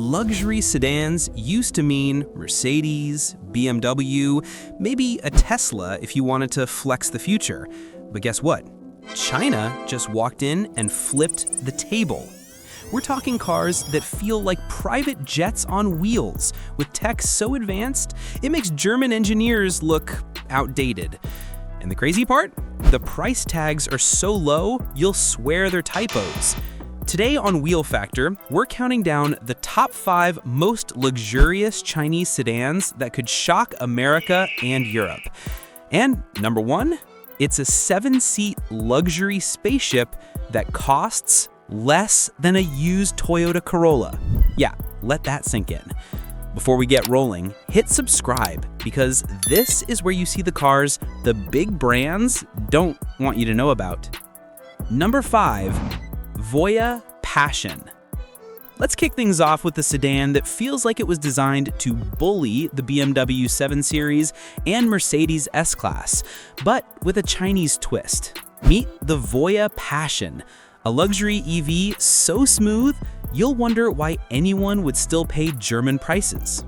luxury sedans used to mean Mercedes, BMW, maybe a Tesla if you wanted to flex the future. But guess what? China just walked in and flipped the table. We're talking cars that feel like private jets on wheels, with tech so advanced, it makes German engineers look outdated. And the crazy part? The price tags are so low, you'll swear they're typos. Today on WheelFactor, we're counting down the top 5 most luxurious Chinese sedans that could shock America and Europe. And number 1, it's a 7-seat luxury spaceship that costs less than a used Toyota Corolla. Yeah, let that sink in. Before we get rolling, hit subscribe, because this is where you see the cars the big brands don't want you to know about. Number 5, Voya Passion. Let's kick things off with the sedan that feels like it was designed to bully the BMW 7 Series and Mercedes S-Class, but with a Chinese twist. Meet the Voya Passion, a luxury EV so smooth, you'll wonder why anyone would still pay German prices.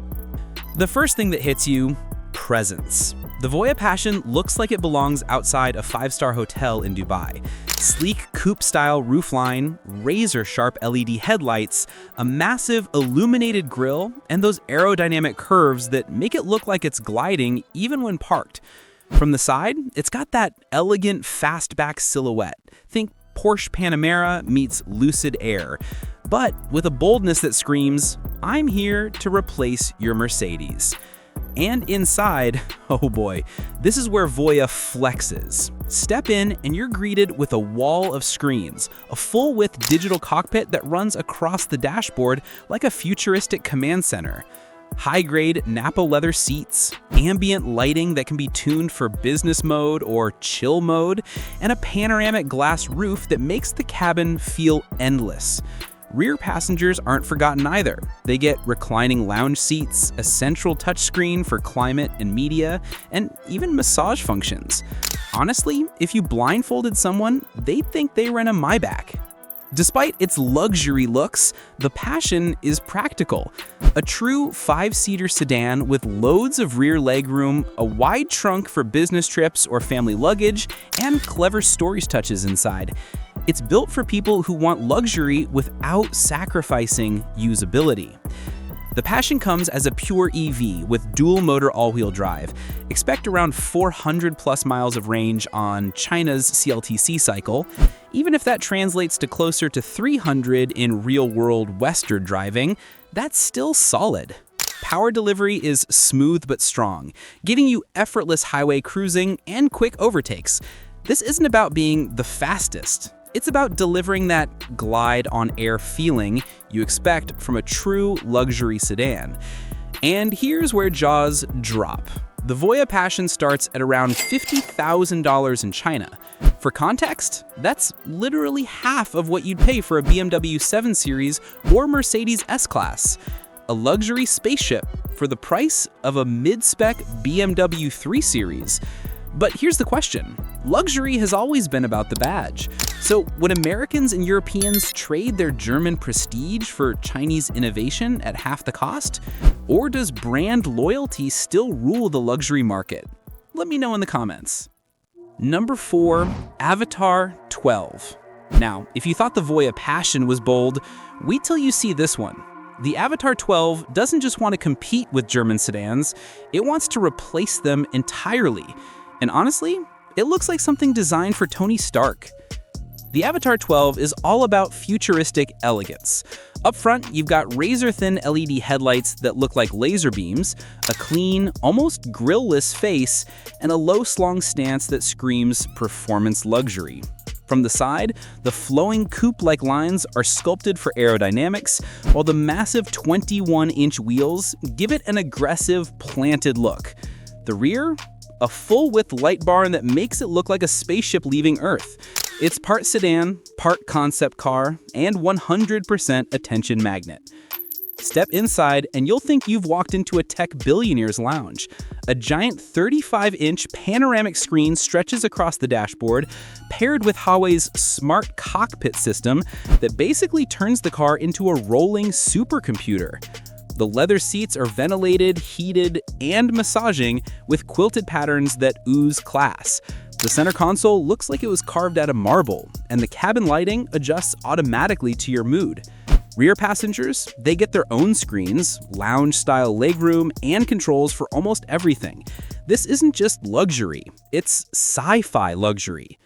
The first thing that hits you, presence. The Voya Passion looks like it belongs outside a 5-star hotel in Dubai. Sleek coupe-style roofline, razor-sharp LED headlights, a massive illuminated grille, and those aerodynamic curves that make it look like it's gliding even when parked. From the side, it's got that elegant fastback silhouette. Think Porsche Panamera meets Lucid Air, but with a boldness that screams, "I'm here to replace your Mercedes." And inside, oh boy, this is where Voya flexes. Step in and you're greeted with a wall of screens, a full-width digital cockpit that runs across the dashboard like a futuristic command center. High-grade Napa leather seats, ambient lighting that can be tuned for business mode or chill mode, and a panoramic glass roof that makes the cabin feel endless. Rear passengers aren't forgotten either. They get reclining lounge seats, a central touchscreen for climate and media, and even massage functions. Honestly, if you blindfolded someone, they'd think they were in a Maybach. Despite its luxury looks, the Passion is practical. A true 5-seater sedan with loads of rear legroom, a wide trunk for business trips or family luggage, and clever storage touches inside. It's built for people who want luxury without sacrificing usability. The Passion comes as a pure EV with dual-motor all-wheel drive. Expect around 400+ miles of range on China's CLTC cycle. Even if that translates to closer to 300 in real-world Western driving, that's still solid. Power delivery is smooth but strong, giving you effortless highway cruising and quick overtakes. This isn't about being the fastest. It's about delivering that glide-on-air feeling you expect from a true luxury sedan. And here's where jaws drop. The Voya Passion starts at around $50,000 in China. For context, that's literally half of what you'd pay for a BMW 7 Series or Mercedes S-Class. A luxury spaceship for the price of a mid-spec BMW 3 Series. But here's the question. Luxury has always been about the badge. So would Americans and Europeans trade their German prestige for Chinese innovation at half the cost? Or does brand loyalty still rule the luxury market? Let me know in the comments. Number 4, Avatr 12. Now, if you thought the Voya Passion was bold, wait till you see this one. The Avatr 12 doesn't just want to compete with German sedans, it wants to replace them entirely. And honestly, it looks like something designed for Tony Stark. The Avatr 12 is all about futuristic elegance. Up front, you've got razor-thin LED headlights that look like laser beams, a clean, almost grille-less face, and a low-slung stance that screams performance luxury. From the side, the flowing coupe-like lines are sculpted for aerodynamics, while the massive 21-inch wheels give it an aggressive, planted look. The rear? A full-width light bar that makes it look like a spaceship leaving Earth. It's part sedan, part concept car, and 100% attention magnet. Step inside and you'll think you've walked into a tech billionaire's lounge. A giant 35-inch panoramic screen stretches across the dashboard, paired with Huawei's smart cockpit system that basically turns the car into a rolling supercomputer. The leather seats are ventilated, heated, and massaging with quilted patterns that ooze class. The center console looks like it was carved out of marble, and the cabin lighting adjusts automatically to your mood. Rear passengers, they get their own screens, lounge-style legroom, and controls for almost everything. This isn't just luxury, it's sci-fi luxury.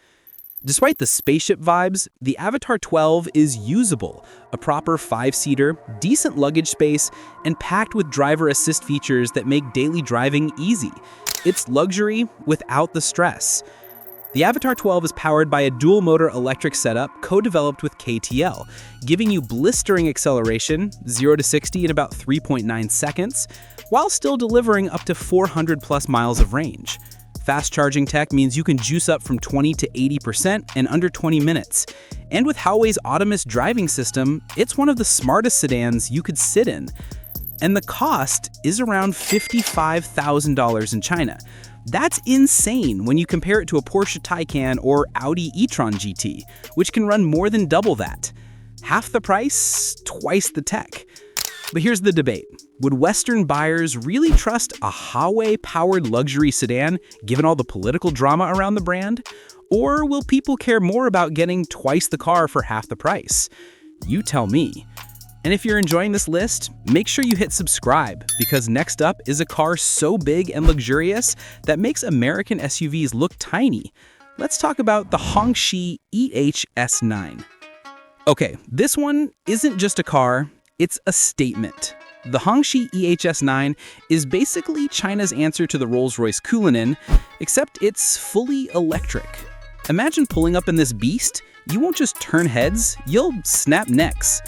Despite the spaceship vibes, the Avatr 12 is usable, a proper 5-seater, decent luggage space, and packed with driver assist features that make daily driving easy. It's luxury without the stress. The Avatr 12 is powered by a dual-motor electric setup co-developed with KTL, giving you blistering acceleration, 0 to 60 in about 3.9 seconds, while still delivering up to 400+ miles of range. Fast charging tech means you can juice up from 20 to 80% in under 20 minutes. And with Huawei's autonomous driving system, it's one of the smartest sedans you could sit in. And the cost is around $55,000 in China. That's insane when you compare it to a Porsche Taycan or Audi e-tron GT, which can run more than double that. Half the price, twice the tech. But here's the debate. Would Western buyers really trust a Huawei-powered luxury sedan, given all the political drama around the brand? Or will people care more about getting twice the car for half the price? You tell me. And if you're enjoying this list, make sure you hit subscribe, because next up is a car so big and luxurious that makes American SUVs look tiny. Let's talk about the Hongqi EHS9. Okay, this one isn't just a car, it's a statement. The Hongqi EHS9 is basically China's answer to the Rolls-Royce Cullinan, except it's fully electric. Imagine pulling up in this beast. You won't just turn heads, you'll snap necks.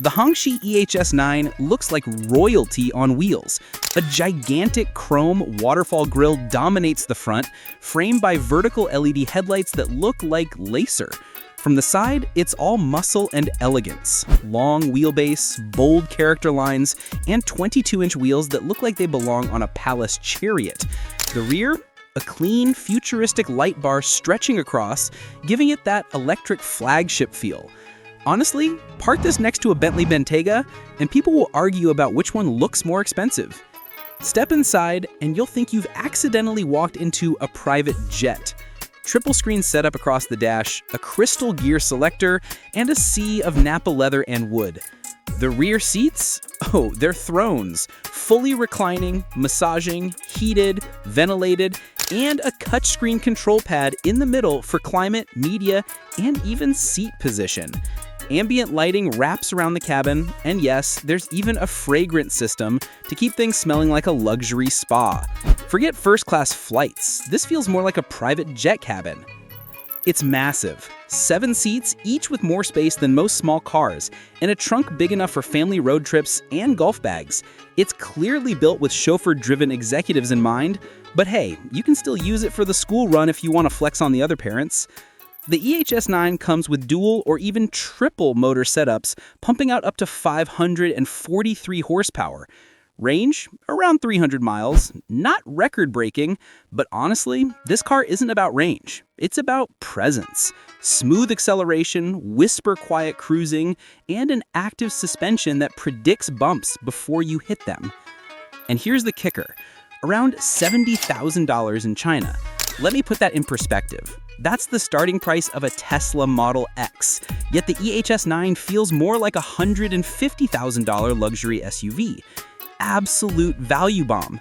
The Hongqi EHS9 looks like royalty on wheels. A gigantic chrome waterfall grille dominates the front, framed by vertical LED headlights that look like laser. From the side, it's all muscle and elegance. Long wheelbase, bold character lines, and 22-inch wheels that look like they belong on a palace chariot. The rear, a clean, futuristic light bar stretching across, giving it that electric flagship feel. Honestly, park this next to a Bentley Bentayga, and people will argue about which one looks more expensive. Step inside, and you'll think you've accidentally walked into a private jet. Triple screen setup across the dash, a crystal gear selector, and a sea of Napa leather and wood. The rear seats? Oh, they're thrones. Fully reclining, massaging, heated, ventilated, and a touchscreen control pad in the middle for climate, media, and even seat position. Ambient lighting wraps around the cabin, and yes, there's even a fragrance system to keep things smelling like a luxury spa. Forget first-class flights, this feels more like a private jet cabin. It's massive. 7 seats, each with more space than most small cars, and a trunk big enough for family road trips and golf bags. It's clearly built with chauffeur-driven executives in mind, but hey, you can still use it for the school run if you want to flex on the other parents. The EHS9 comes with dual or even triple motor setups, pumping out up to 543 horsepower. Range? Around 300 miles. Not record-breaking, but honestly, this car isn't about range. It's about presence. Smooth acceleration, whisper-quiet cruising, and an active suspension that predicts bumps before you hit them. And here's the kicker. Around $70,000 in China. Let me put that in perspective. That's the starting price of a Tesla Model X, yet the EHS9 feels more like a $150,000 luxury SUV. Absolute value bomb.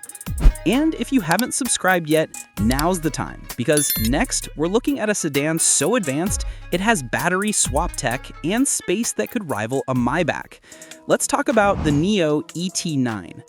And if you haven't subscribed yet, now's the time, because next we're looking at a sedan so advanced it has battery swap tech and space that could rival a Maybach. Let's talk about the Nio ET9.